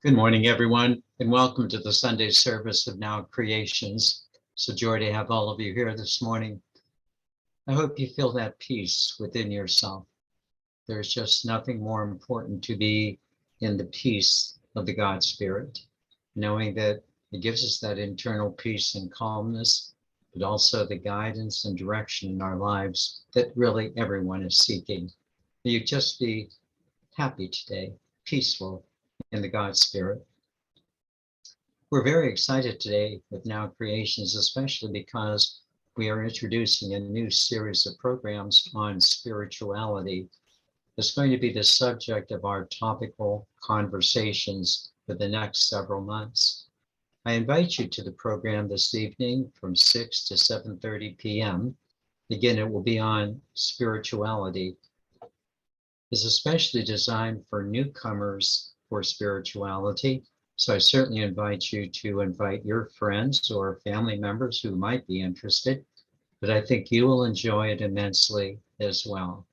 Good morning, everyone, and welcome to the Sunday service of Now Creations. So joy to have all of you here this morning. I hope you feel that peace within yourself. There's just nothing more important to be in the peace of the God Spirit, knowing that it gives us that internal peace and calmness, but also the guidance and direction in our lives that really everyone is seeking. You just be happy today, peaceful in the God Spirit. We're very excited today with Now Creations, especially because we are introducing a new series of programs on spirituality. It's going to be the subject of our topical conversations for the next several months. I invite you to the program this evening from 6 to 7:30 p.m. Again, it will be on spirituality. It's especially designed for newcomers for spirituality. So I certainly invite you to invite your friends or family members who might be interested, but I think you will enjoy it immensely as well.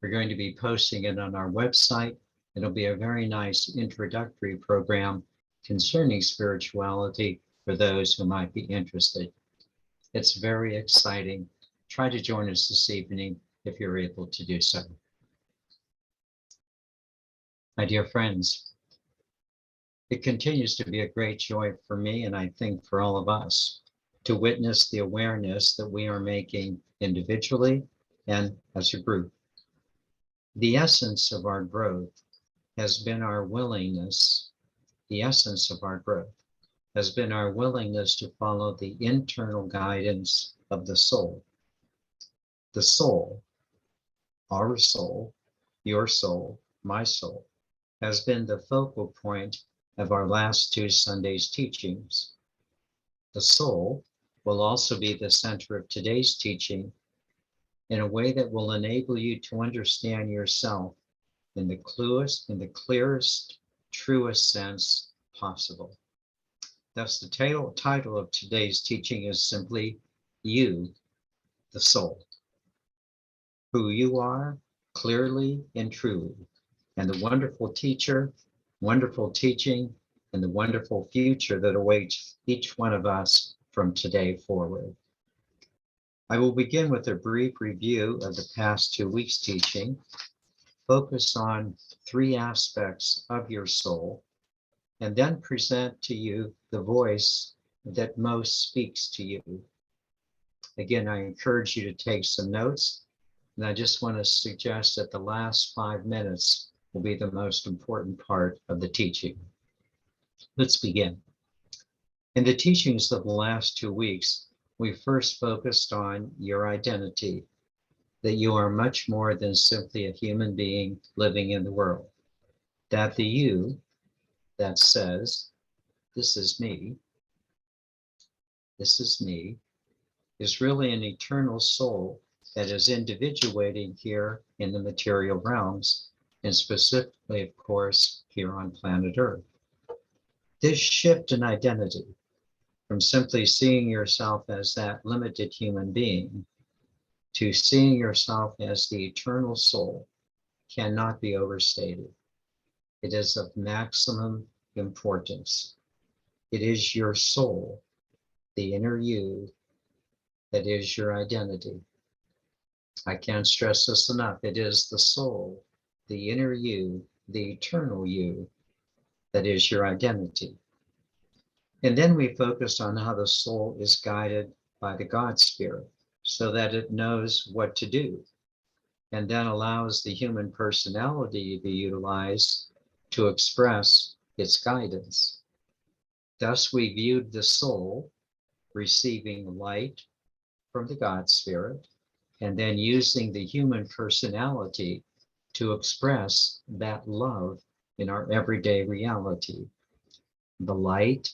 We're going to be posting it on our website. It'll be a very nice introductory program concerning spirituality for those who might be interested. It's very exciting. Try to join us this evening if you're able to do so. My dear friends, it continues to be a great joy for me, and I think for all of us, to witness the awareness that we are making individually and as a group. The essence of our growth has been our willingness, the essence of our growth has been our willingness to follow the internal guidance of the soul. The soul, our soul, your soul, my soul, has been the focal point of our last two Sundays' teachings. The soul will also be the center of today's teaching in a way that will enable you to understand yourself in the clearest, truest sense possible. Thus, the title of today's teaching is simply You, the Soul. Who you are, clearly and truly, and the wonderful teacher, wonderful teaching, and the wonderful future that awaits each one of us from today forward. I will begin with a brief review of the past 2 weeks' teaching, focus on 3 aspects of your soul, and then present to you the voice that most speaks to you. Again, I encourage you to take some notes, and I just want to suggest that the last 5 minutes will be the most important part of the teaching. Let's begin. In the teachings of the last 2 weeks, we first focused on your identity, that you are much more than simply a human being living in the world. That the you that says, this is me, is really an eternal soul that is individuating here in the material realms, and specifically, of course, here on planet Earth. This shift in identity from simply seeing yourself as that limited human being to seeing yourself as the eternal soul cannot be overstated. It is of maximum importance. It is your soul, the inner you, that is your identity. I can't stress this enough. It is the soul, the inner you, the eternal you, that is your identity. And then we focused on how the soul is guided by the God Spirit so that it knows what to do, and then allows the human personality to be utilized to express its guidance. Thus, we viewed the soul receiving light from the God Spirit, and then using the human personality to express that love in our everyday reality. The light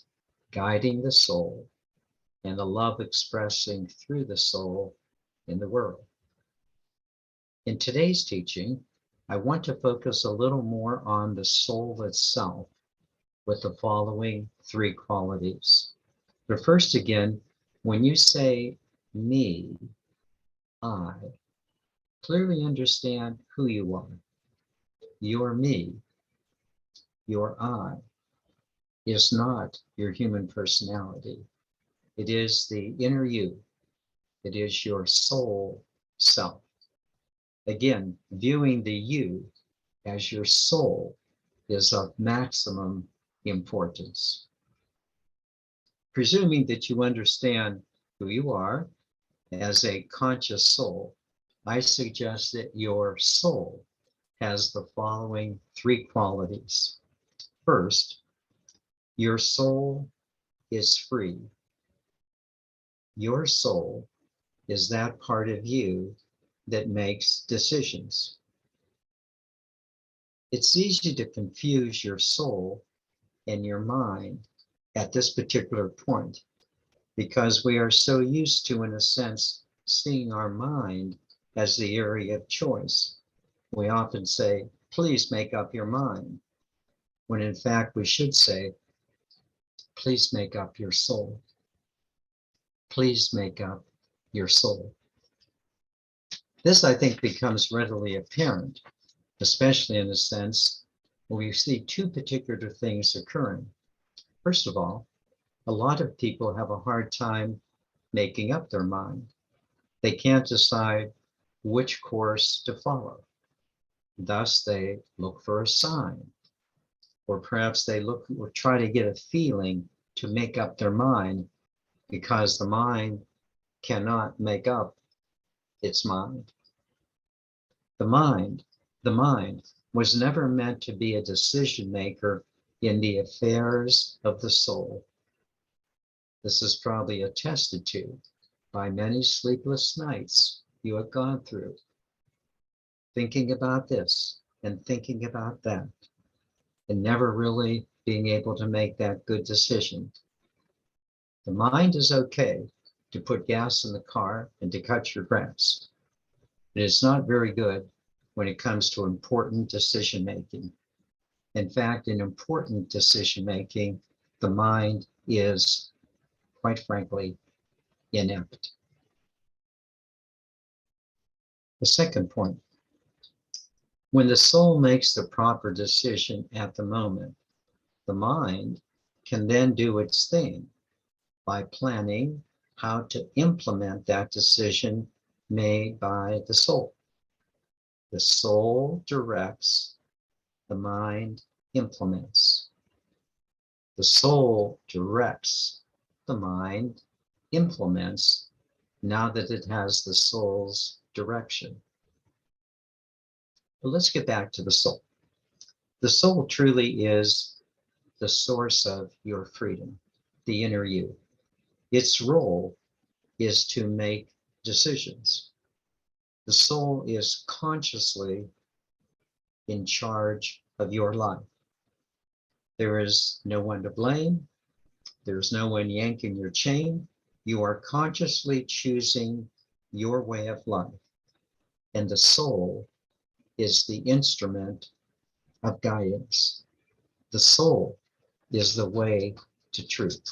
guiding the soul, and the love expressing through the soul in the world. In today's teaching, I want to focus a little more on the soul itself with the following 3 qualities. But first, again, when you say me, I, clearly understand who you are. You're me, you're I. is not your human personality. It is the inner you. It is your soul self. Again, viewing the you as your soul is of maximum importance. Presuming that you understand who you are as a conscious soul, I suggest that your soul has the following three qualities. First, your soul is free. Your soul is that part of you that makes decisions. It's easy to confuse your soul and your mind at this particular point because we are so used to, in a sense, seeing our mind as the area of choice. We often say, please make up your mind, when in fact we should say, please make up your soul. Please make up your soul. This, I think, becomes readily apparent, especially in a sense when we see two particular things occurring. First of all, a lot of people have a hard time making up their mind. They can't decide which course to follow. Thus, they look for a sign, or perhaps they look or try to get a feeling to make up their mind because the mind cannot make up its mind. The mind was never meant to be a decision maker in the affairs of the soul. This is probably attested to by many sleepless nights you have gone through, thinking about this and thinking about that, and never really being able to make that good decision. The mind is okay to put gas in the car and to cut your grass. It is not very good when it comes to important decision making. In fact, in important decision making, the mind is, quite frankly, inept. The second point, when the soul makes the proper decision at the moment, the mind can then do its thing by planning how to implement that decision made by the soul. The soul directs, the mind implements. The soul directs, the mind implements, now that it has the soul's direction. But let's get back to the soul. The soul truly is the source of your freedom, the inner you. Its role is to make decisions. The soul is consciously in charge of your life. There is no one to blame. There's no one yanking your chain. You are consciously choosing your way of life. And the soul is the instrument of guidance. The soul is the way to truth.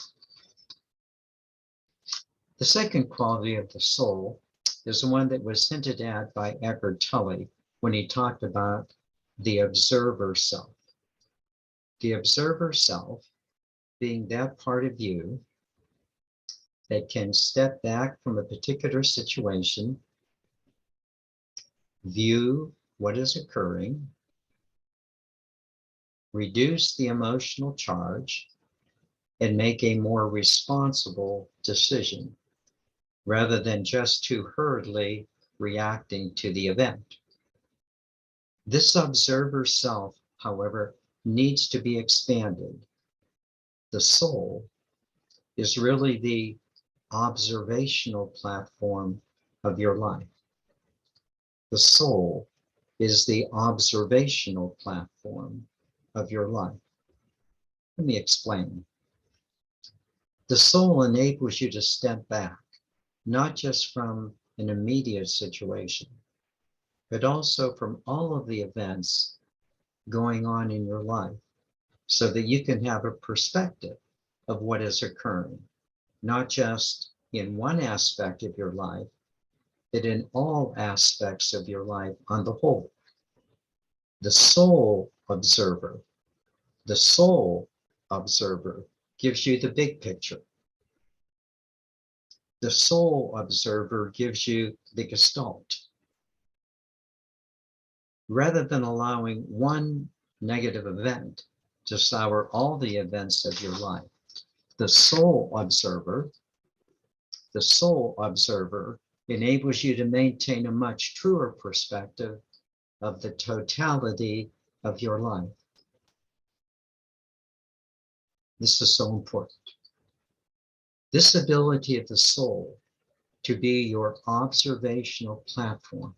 The second quality of the soul is the one that was hinted at by Eckhart Tolle when he talked about the observer self. The observer self being that part of you that can step back from a particular situation, view what is occurring, reduce the emotional charge, and make a more responsible decision rather than just too hurriedly reacting to the event. This observer self, however, needs to be expanded. The soul is really the observational platform of your life. The soul is the observational platform of your life. Let me explain. The soul enables you to step back, not just from an immediate situation, but also from all of the events going on in your life, so that you can have a perspective of what is occurring, not just in one aspect of your life, but in all aspects of your life on the whole. The soul observer, the soul observer gives you the big picture. The soul observer gives you the gestalt. Rather than allowing one negative event to sour all the events of your life, the soul observer enables you to maintain a much truer perspective of the totality of your life. This is so important. This ability of the soul to be your observational platform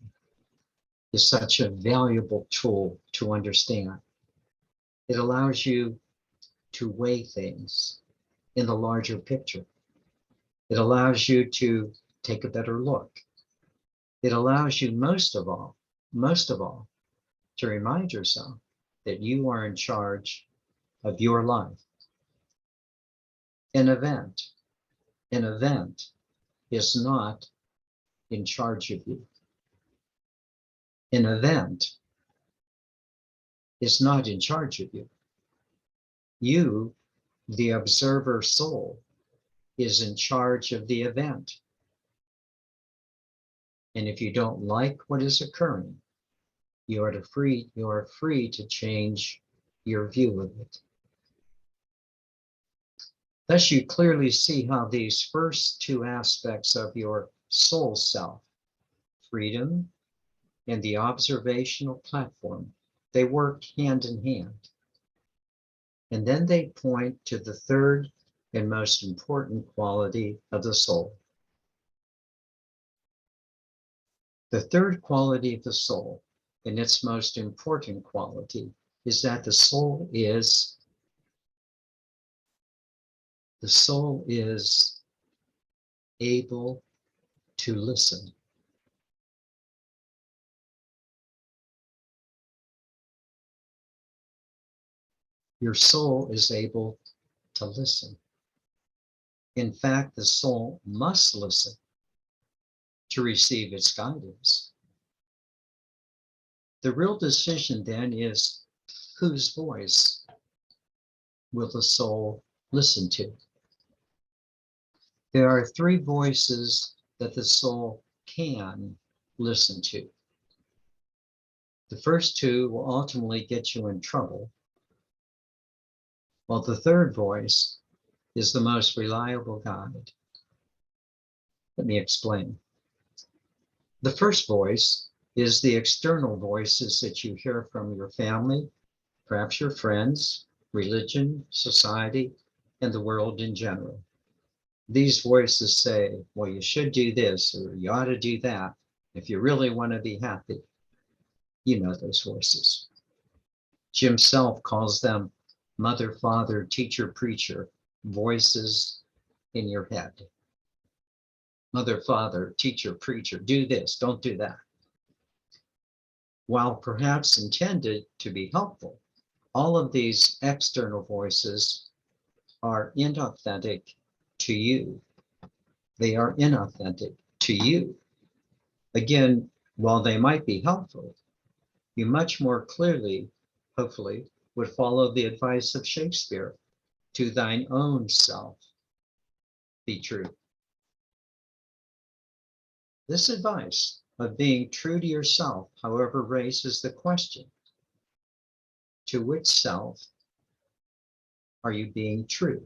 is such a valuable tool to understand. It allows you to weigh things in the larger picture. It allows you to take a better look. It allows you most of all, to remind yourself that you are in charge of your life. An event is not in charge of you. An event is not in charge of you. You, the observer soul, is in charge of the event. And if you don't like what is occurring, you are free to change your view of it. Thus, you clearly see how these first two aspects of your soul self, freedom and the observational platform, they work hand in hand. And then they point to the third and most important quality of the soul. The third quality of the soul, and its most important quality, is that the soul is able to listen. Your soul is able to listen. In fact, the soul must listen to receive its guidance. The real decision then is, whose voice will the soul listen to? There are three voices that the soul can listen to. The first two will ultimately get you in trouble, while the third voice is the most reliable guide. Let me explain. The first voice is the external voices that you hear from your family, perhaps your friends, religion, society, and the world in general. These voices say, well, you should do this, or you ought to do that, if you really want to be happy. You know those voices. Jim Self calls them mother, father, teacher, preacher, voices in your head. Mother, father, teacher, preacher, do this, don't do that. While perhaps intended to be helpful, all of these external voices are inauthentic to you. They are inauthentic to you. Again, while they might be helpful, you much more clearly, hopefully, would follow the advice of Shakespeare, to thine own self be true. This advice of being true to yourself, however, raises the question, to which self are you being true?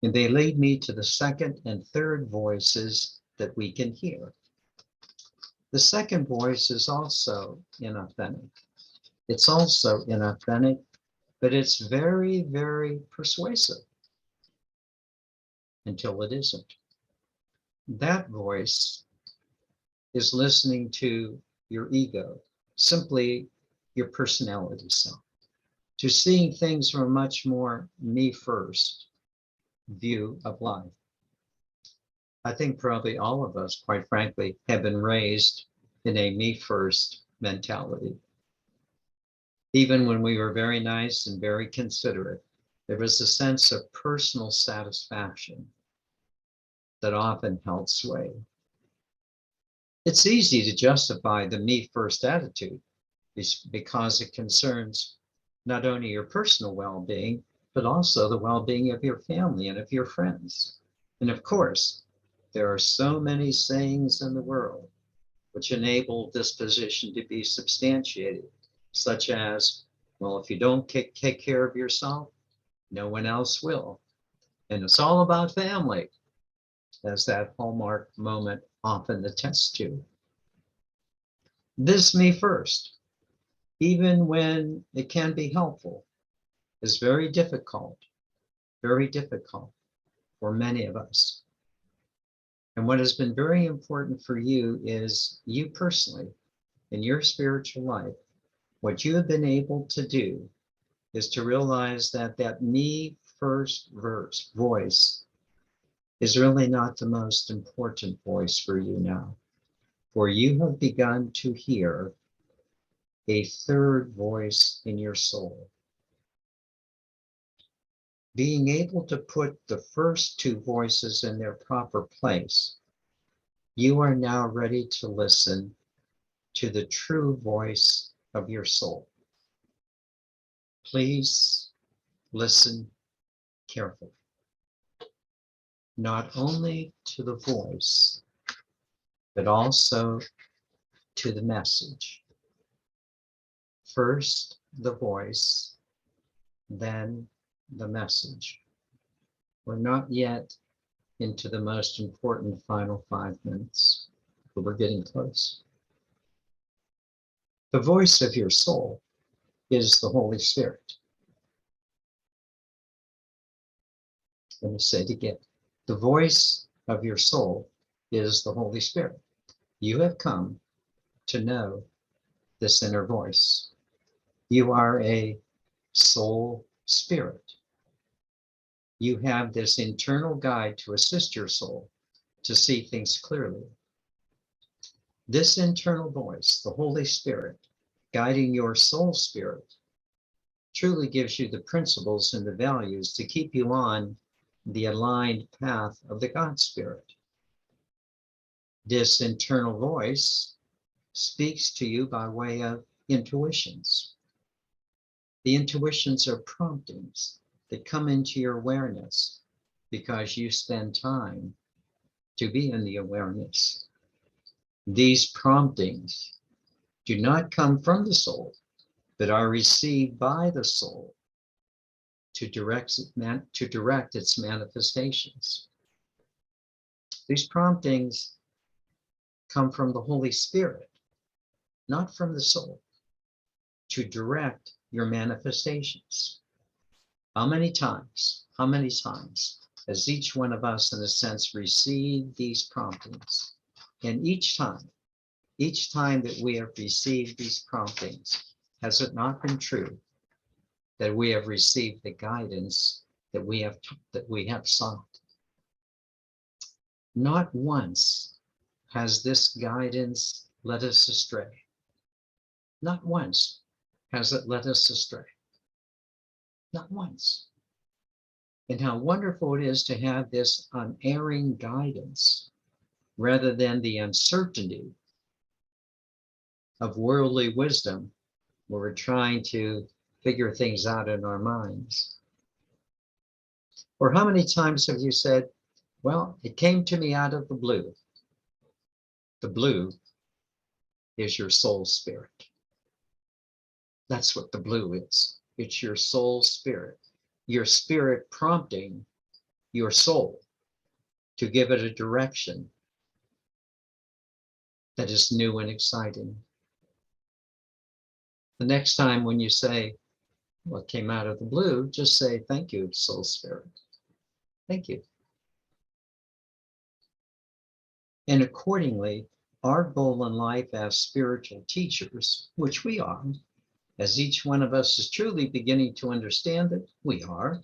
And they lead me to the second and third voices that we can hear. The second voice is also inauthentic. It's also inauthentic, but it's very, very persuasive until it isn't. That voice is listening to your ego, simply your personality self, to seeing things from a much more me first view of life. I think probably all of us, quite frankly, have been raised in a me first mentality. Even when we were very nice and very considerate, there was a sense of personal satisfaction that often held sway. It's easy to justify the me first attitude because it concerns not only your personal well-being, but also the well-being of your family and of your friends. And of course, there are so many sayings in the world which enable this position to be substantiated, such as, well, if you don't take care of yourself, no one else will. And it's all about family, as that hallmark moment often attests to. This me first, even when it can be helpful, is very difficult for many of us. And what has been very important for you is you personally, in your spiritual life, what you have been able to do is to realize that that me first voice is really not the most important voice for you now. For you have begun to hear a third voice in your soul. Being able to put the first two voices in their proper place, you are now ready to listen to the true voice of your soul. Please listen carefully, not only to the voice, but also to the message. First the voice, then the message. We're not yet into the most important final 5 minutes, but we're getting close. The voice of your soul is the Holy Spirit. Let me say it again. The voice of your soul is the Holy Spirit. You have come to know this inner voice. You are a soul spirit. You have this internal guide to assist your soul to see things clearly. This internal voice, the Holy Spirit, guiding your soul spirit, truly gives you the principles and the values to keep you on the aligned path of the God Spirit. This internal voice speaks to you by way of intuitions. The intuitions are promptings that come into your awareness because you spend time to be in the awareness. These promptings do not come from the soul, but are received by the soul to direct its manifestations. These promptings come from the Holy Spirit, not from the soul, to direct your manifestations. How many times has each one of us, in a sense, received these promptings? And each time that we have received these promptings, has it not been true that we have received the guidance that we have sought? Not once has this guidance led us astray. Not once has it led us astray. Not once. And how wonderful it is to have this unerring guidance rather than the uncertainty of worldly wisdom where we're trying to figure things out in our minds. Or how many times have you said, well, it came to me out of the blue. The blue is your soul spirit. That's what the blue is. It's your soul spirit. Your spirit prompting your soul to give it a direction that is new and exciting. The next time when you say, well, it came out of the blue, just say, thank you, soul spirit. Thank you. And accordingly, our goal in life as spiritual teachers, which we are, as each one of us is truly beginning to understand that we are,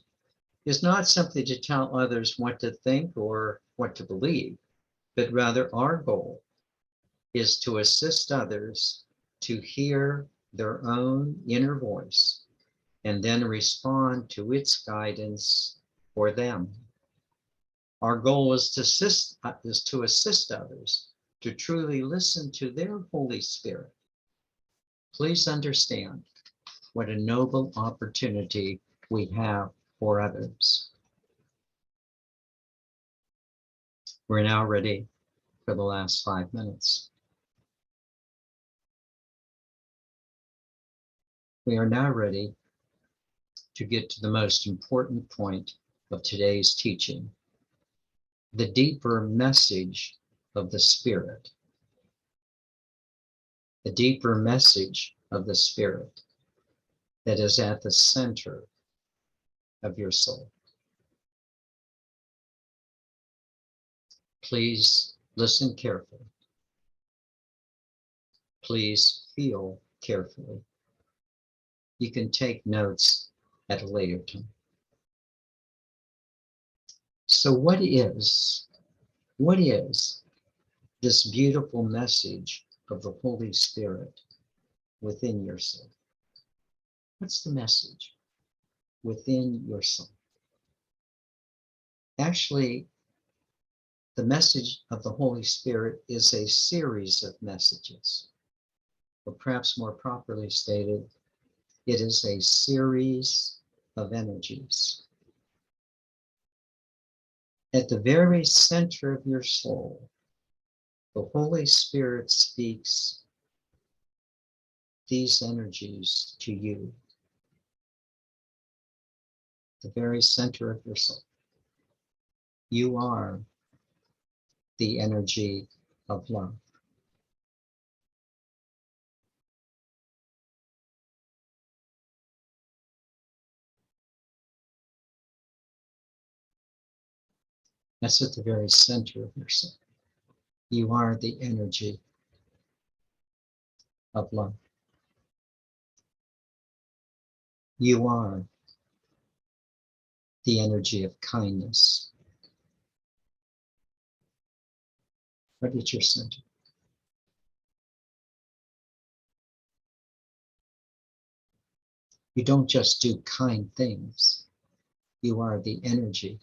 is not simply to tell others what to think or what to believe, but rather our goal is to assist others to hear their own inner voice and then respond to its guidance for them. Our goal is to assist others to truly listen to their Holy Spirit. Please understand, What a noble opportunity we have for others. We're now ready for the last 5 minutes. We are now ready to get to the most important point of today's teaching, the deeper message of the Spirit. The deeper message of the Spirit that is at the center of your soul. Please listen carefully. Please feel carefully. You can take notes at a later time. So what is this beautiful message of the Holy Spirit within your soul? What's the message within your soul? Actually, the message of the Holy Spirit is a series of messages, or perhaps more properly stated, it is a series of energies. At the very center of your soul, the Holy Spirit speaks these energies to you. The very center of your soul. You are the energy of love. That's at the very center of your soul. You are the energy of love. You are the energy of kindness. Right at your center. You don't just do kind things. You are the energy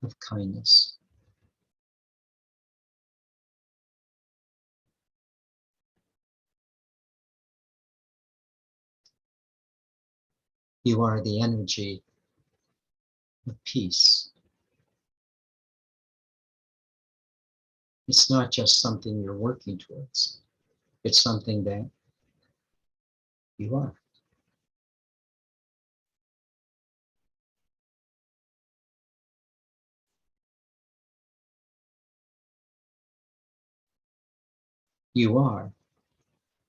of kindness. You are the energy of peace. It's not just something you're working towards. It's something that you are. You are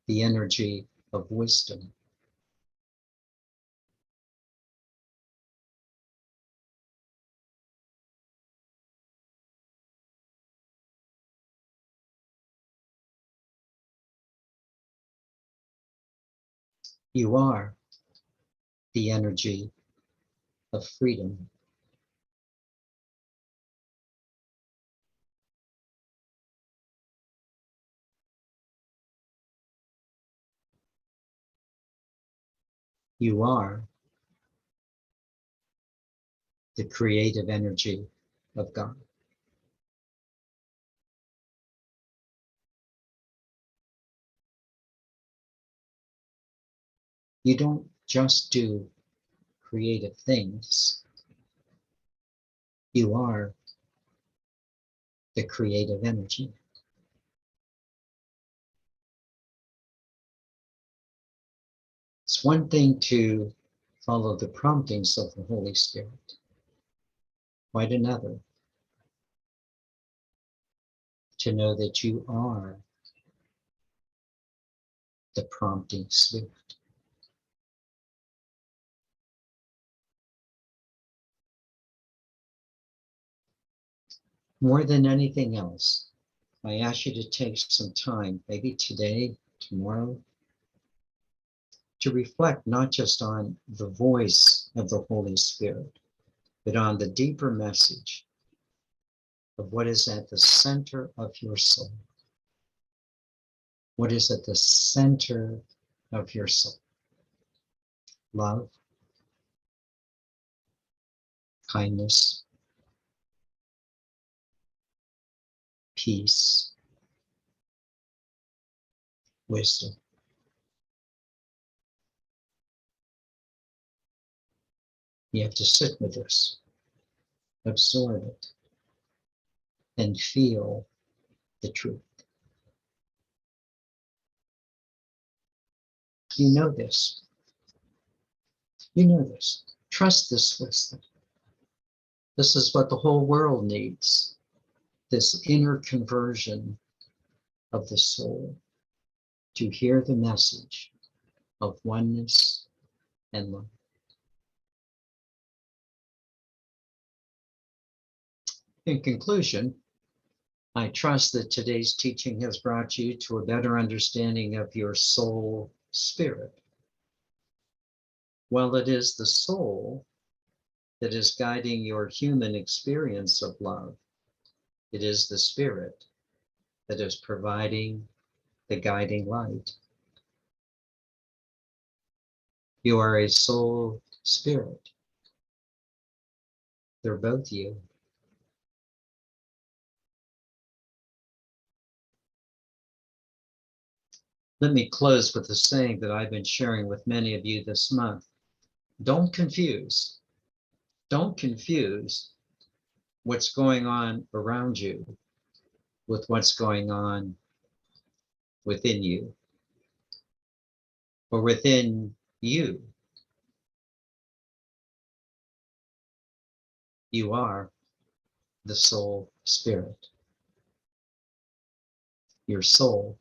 the energy of wisdom. You are the energy of freedom. You are the creative energy of God. You don't just do creative things. You are the creative energy. It's one thing to follow the promptings of the Holy Spirit. Quite another to know that you are the prompting Spirit. More than anything else, I ask you to take some time, maybe today, tomorrow, to reflect not just on the voice of the Holy Spirit, but on the deeper message of what is at the center of your soul. What is at the center of your soul? Love, kindness, peace, wisdom. You have to sit with this, absorb it, and feel the truth. You know this. You know this. Trust this wisdom. This is what the whole world needs. This inner conversion of the soul to hear the message of oneness and love. In conclusion, I trust that today's teaching has brought you to a better understanding of your soul spirit. While it is the soul that is guiding your human experience of love, it is the spirit that is providing the guiding light. You are a soul spirit. They're both you. Let me close with a saying that I've been sharing with many of you this month. Don't confuse. Don't confuse what's going on around you with what's going on within you, or within you. You are the soul spirit. Your soul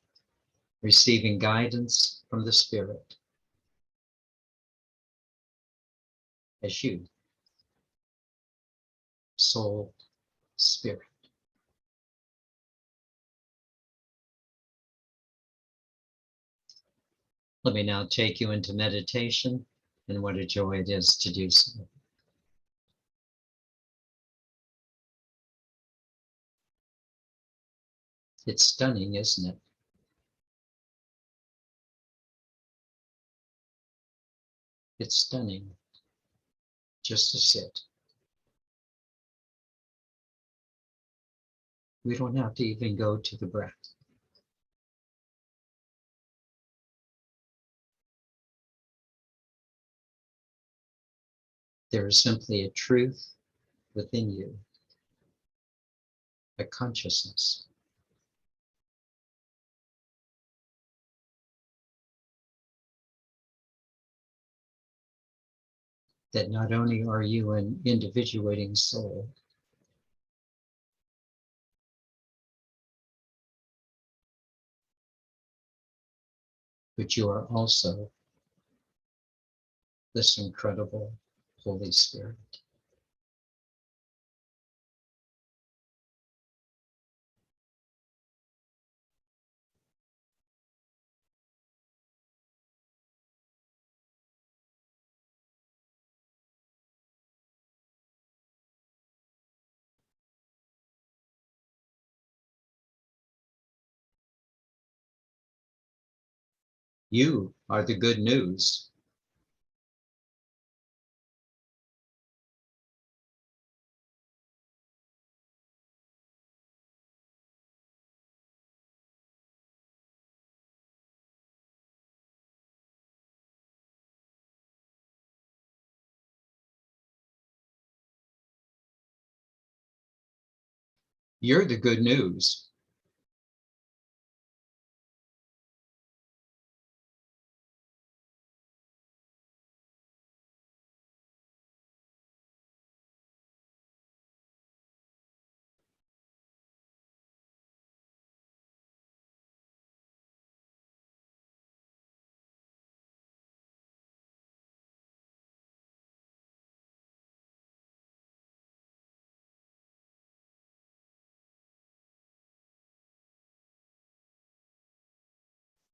receiving guidance from the spirit as you, soul spirit. Let me now take you into meditation, and what a joy it is to do so. It's stunning, isn't it? It's stunning just to sit. We don't have to even go to the breath. There is simply a truth within you, a consciousness that not only are you an individuating soul, but you are also this incredible Holy Spirit. You are the good news. You're the good news.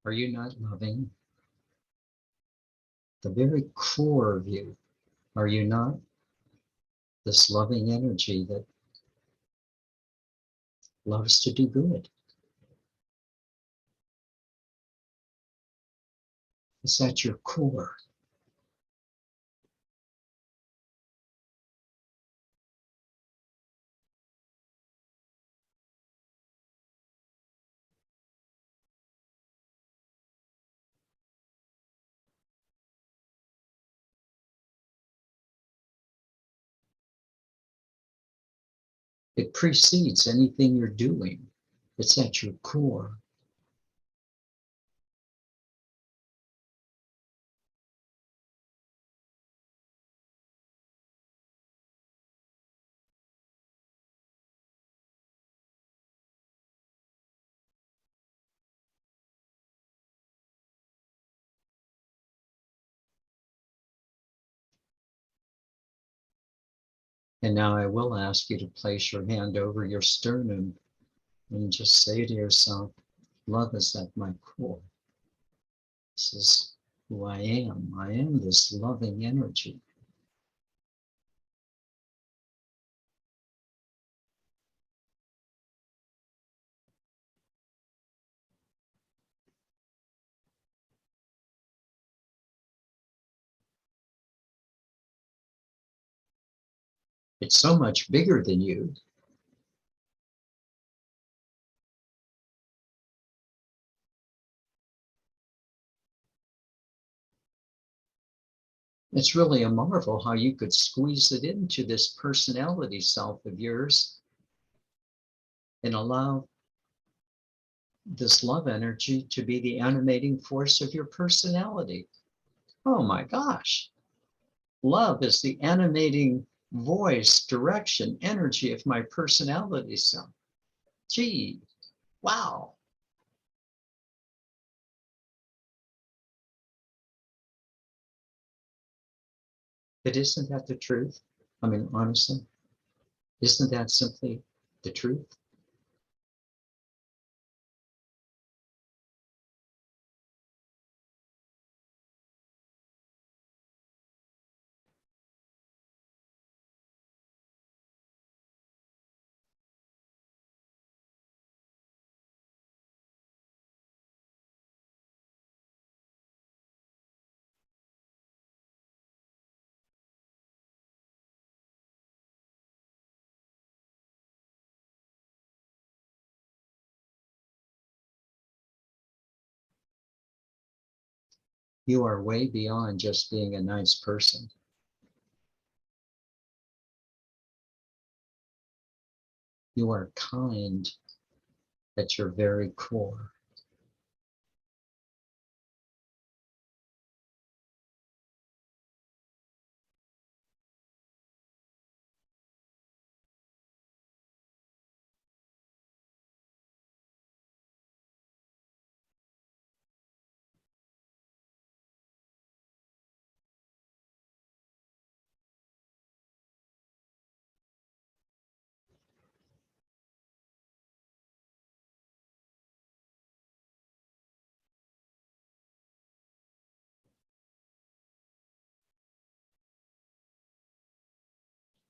Are you not loving? The very core of you, are you not this loving energy that loves to do good? It's at your core. It precedes anything you're doing. It's at your core. And now I will ask you to place your hand over your sternum and just say to yourself, love is at my core. This is who I am. I am this loving energy. It's so much bigger than you. It's really a marvel how you could squeeze it into this personality self of yours and allow this love energy to be the animating force of your personality. Oh my gosh. Love is the animating voice, direction, energy of my personality self. Gee, wow. But isn't that the truth? I mean, honestly, isn't that simply the truth? You are way beyond just being a nice person. You are kind at your very core.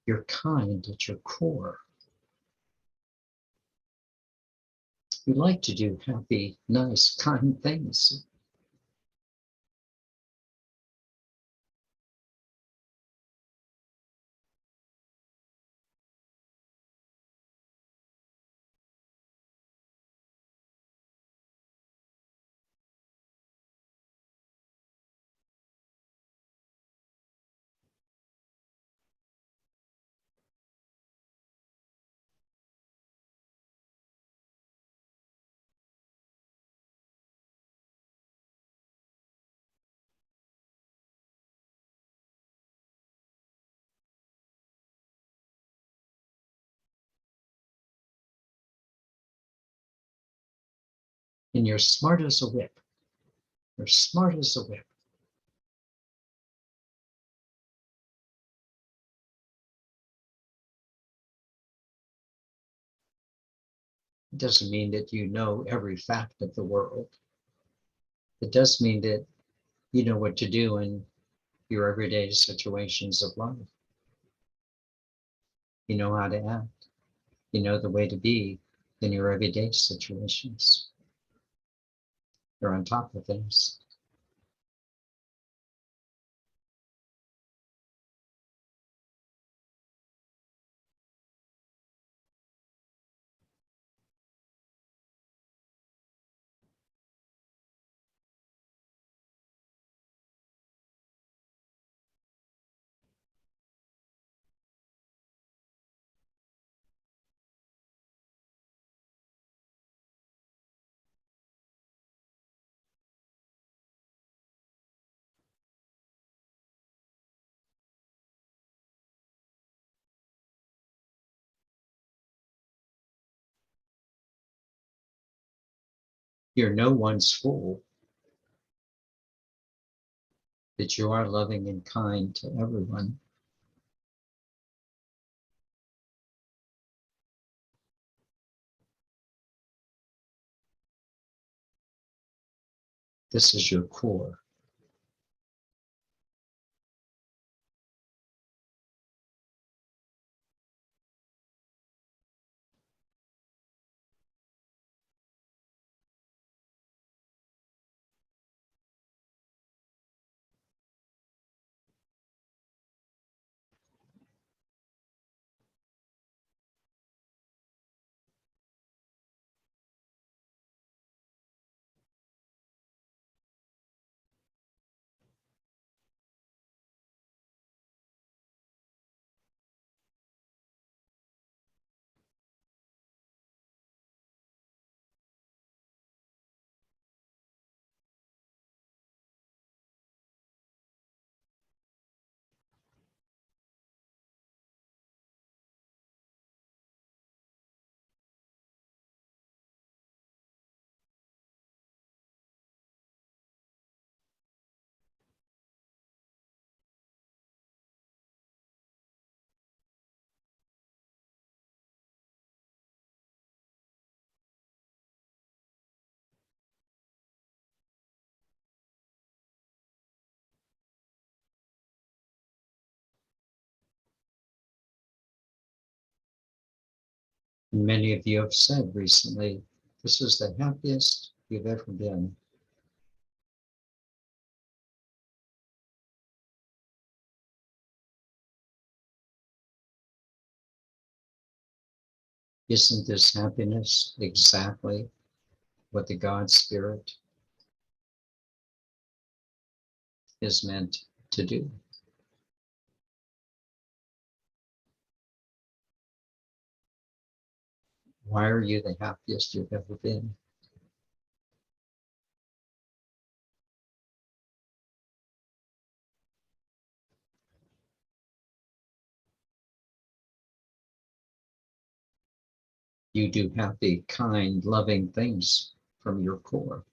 You're kind at your core. You like to do happy, nice, kind things. And you're smart as a whip. You're smart as a whip. It doesn't mean that you know every fact of the world. It does mean that you know what to do in your everyday situations of life. You know how to act. You know the way to be in your everyday situations. You're on top of things. You're no one's fool, that you are loving and kind to everyone. This is your core. And many of you have said recently, this is the happiest you've ever been. Isn't this happiness exactly what the God Spirit is meant to do? Why are you the happiest you've ever been? You do happy, kind, loving things from your core.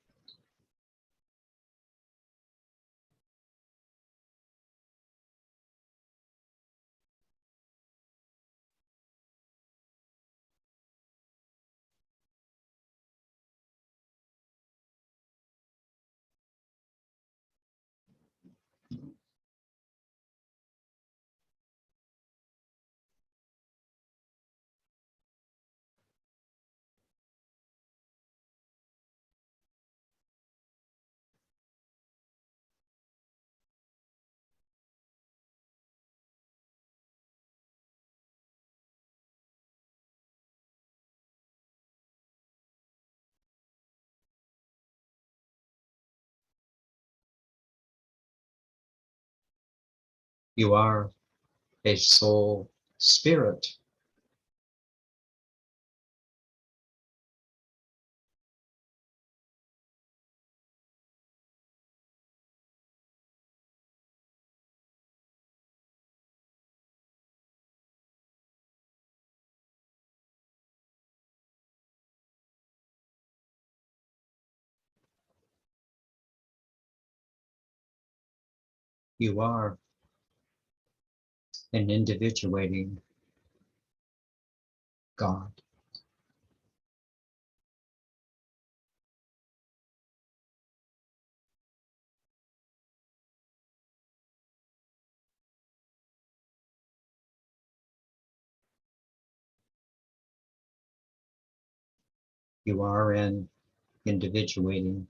You are a soul spirit. You are an individuating God. You are an individuating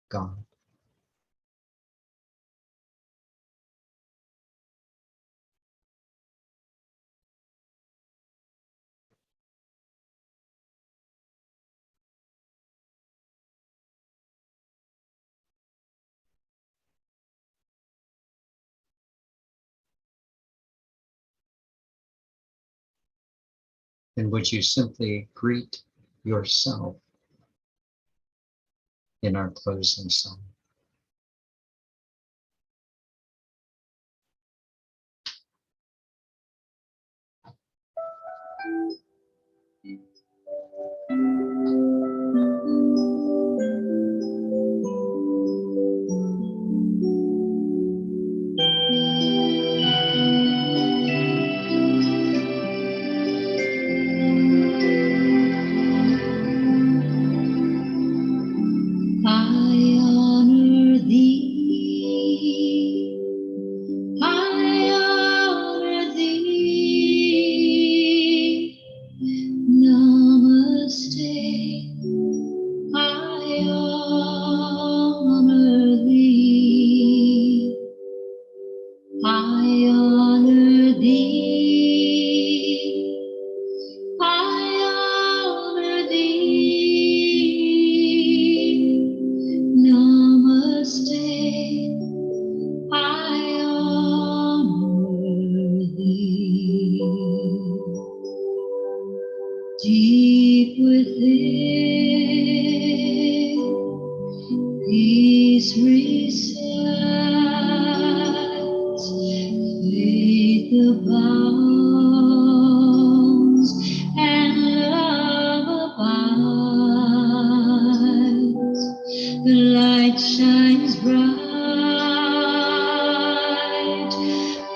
God. And would you simply greet yourself in our closing song? light shines bright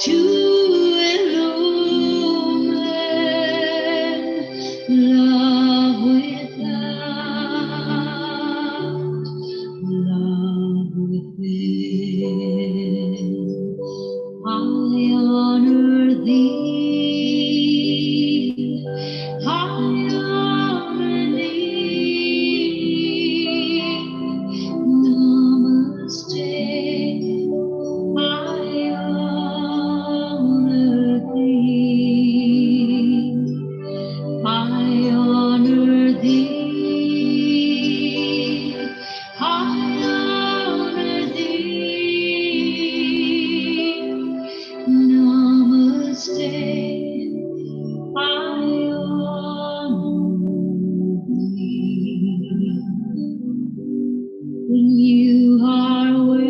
to illumine love without, love within. I honor thee, I honor thee. Namaste, I honor thee. I honor thee. I honor thee. Namaste. I honor thee. When you are where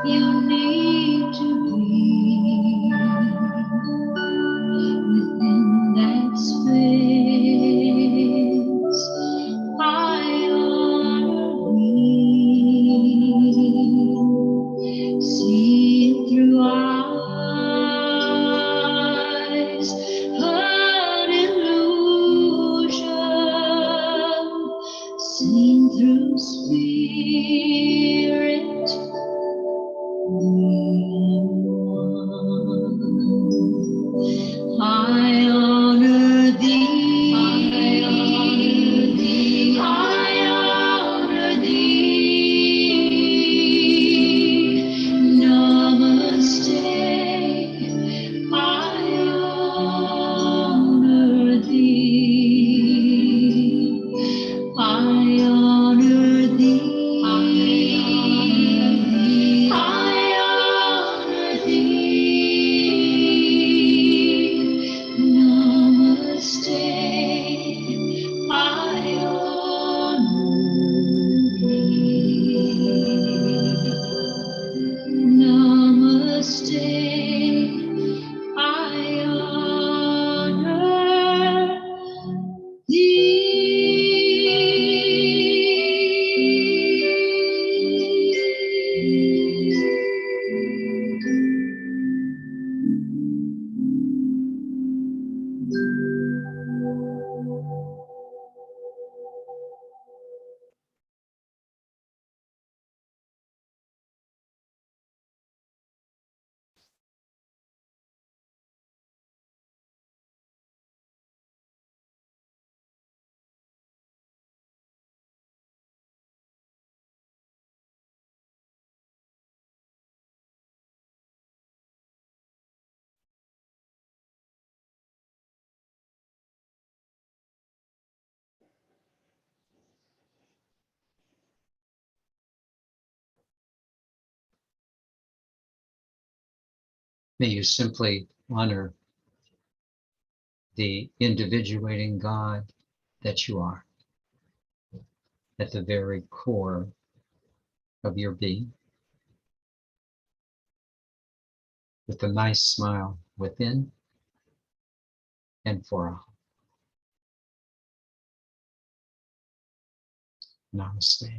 you need to be, within that space, I honor thee. See through eyes an illusion, seen through spirit, I honor thee, I honor thee, I honor thee. Namaste, I honor thee. I honor thee, I honor thee. Namaste, I honor thee. Namaste, I honor May you simply honor the individuating God that you are at the very core of your being, with a nice smile within and for all. Namaste.